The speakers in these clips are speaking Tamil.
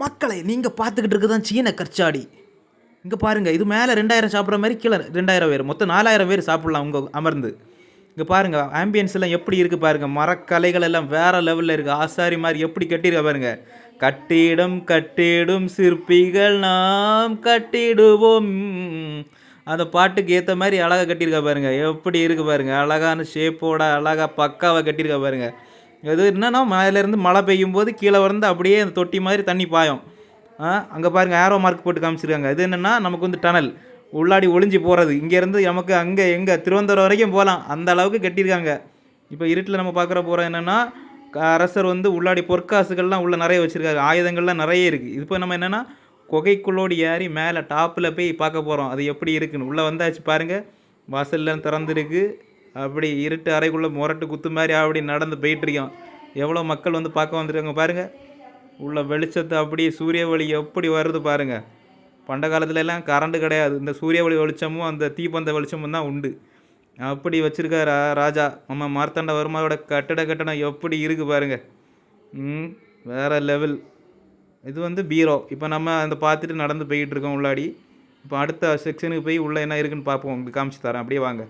மக்களை நீங்கள் பார்த்துக்கிட்டு இருக்குது தான் சீன கற்சாடி. இங்கே பாருங்கள், இது மேலே 2000 சாப்பிட்ற மாதிரி கீழே 2000 பேர், மொத்தம் 4000 பேர் சாப்பிட்லாம் உங்க அமர்ந்து. இங்கே பாருங்கள் ஆம்பியன்ஸ் எல்லாம் எப்படி இருக்குது பாருங்கள். மரக்கலைகள் எல்லாம் வேறு லெவலில் இருக்குது. ஆசாரி மாதிரி எப்படி கட்டியிருக்க பாருங்கள். கட்டிடம் கட்டிடும் சிற்பிகள் நாம் கட்டிடுவோம். அந்த பாட்டுக்கு ஏற்ற மாதிரி அழகாக கட்டியிருக்கா பாருங்கள். எப்படி இருக்குது பாருங்கள். அழகான ஷேப்போட அழகாக பக்காவாக கட்டியிருக்கா பாருங்கள். இது என்னன்னா மேலேருந்து மழை பெய்யும் போது கீழே வந்து அப்படியே அந்த தொட்டி மாதிரி தண்ணி பாயும். அங்கே பாருங்கள் ஏரோ மார்க் போட்டு காமிச்சிருக்காங்க. இது என்னென்னா நமக்கு வந்து டனல் உள்ளாடி ஒளிஞ்சு போகிறது. இங்கேருந்து நமக்கு அங்கே எங்கே திருவனந்தபுரம் வரைக்கும் போகலாம், அந்த அளவுக்கு கட்டியிருக்காங்க. இப்போ இருட்டில் நம்ம பார்க்குற போகிறோம் என்னென்னா அரசர் வந்து உள்ளாடி பொற்காசுகள்லாம் உள்ளே நிறைய வச்சுருக்காரு, ஆயுதங்கள்லாம் நிறைய இருக்குது. இப்போ நம்ம என்னென்னா குகைக்குள்ளோடு ஏறி மேலே டாப்பில் போய் பார்க்க போகிறோம் அது எப்படி இருக்குன்னு. உள்ளே வந்தாச்சு பாருங்கள், வாசல்லாம் திறந்துருக்கு. அப்படி இருட்டு அறைக்குள்ளே முரட்டு குத்து மாதிரி அப்படி நடந்து போயிட்டுருக்கோம். எவ்வளோ மக்கள் வந்து பார்க்க வந்துருக்காங்க பாருங்கள். உள்ள வெளிச்சத்தை அப்படியே சூரிய ஒளி எப்படி வருது பாருங்கள். பண்ட காலத்துல எல்லாம் கரண்ட் கிடையாது, இந்த சூரிய ஒளி வெளிச்சமும் அந்த தீப்பந்த வெளிச்சமும் தான் உண்டு. அப்படி வச்சுருக்காரு ராஜா. நம்ம மார்த்தாண்டவர்மாவோட கட்டடம் எப்படி இருக்குது பாருங்கள். வேறு லெவல். இது வந்து பீரோ. இப்போ நம்ம அந்த பார்த்துட்டு நடந்து போய்கிட்டு இருக்கோம் உள்ளாடி. இப்போ அடுத்த செக்ஷனுக்கு போய் உள்ளே என்ன இருக்குதுன்னு பார்ப்போம், உங்களுக்கு காமிச்சு தரேன். அப்படியே வாங்க.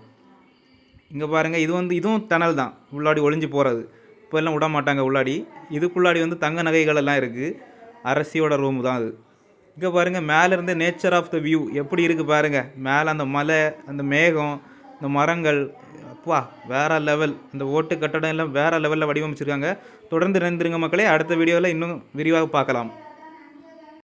இங்கே பாருங்கள், இது வந்து இதுவும் டனல் தான், உள்ளாடி ஒளிஞ்சு போகிறது. இப்போ எல்லாம் விட மாட்டாங்க உள்ளாடி. இதுக்குள்ளாடி வந்து தங்க நகைகள் எல்லாம் இருக்குது. அரசியோட ரூமு தான் அது. இங்கே பாருங்கள் மேலேருந்து நேச்சர் ஆஃப் த வியூ எப்படி இருக்குது பாருங்கள். மேலே அந்த மலை, அந்த மேகம், இந்த மரங்கள், அப்பா வேறு லெவல். இந்த ஓட்டு கட்டடம் எல்லாம் வேறு லெவலில் வடிவமைச்சிருக்காங்க. தொடர்ந்து இணைந்திருங்க மக்களே. அடுத்த வீடியோவில் இன்னும் விரிவாக பார்க்கலாம்.